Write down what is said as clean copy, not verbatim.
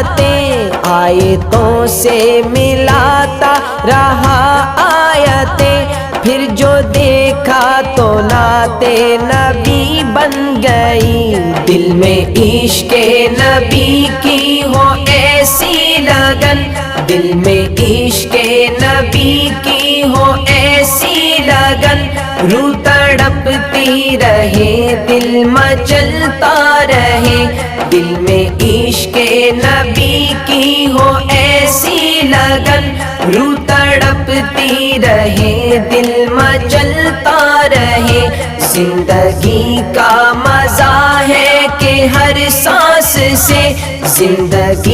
باتیں آیتوں سے ملاتا رہا آیتیں، پھر جو دیکھا تو نعت نبی بن گئی۔ دل میں عشق نبی کی ہو ایسی لگن، دل میں عشق نبی کی ہو ایسی لگن، روح تڑپتی رہے دل مچلتا رہے، دل میں عشق نبی کی ہو ایسی لگن، روح تڑپتی رہے دل مچلتا رہے۔ زندگی کا مزہ ہے کہ ہر سانس سے، زندگی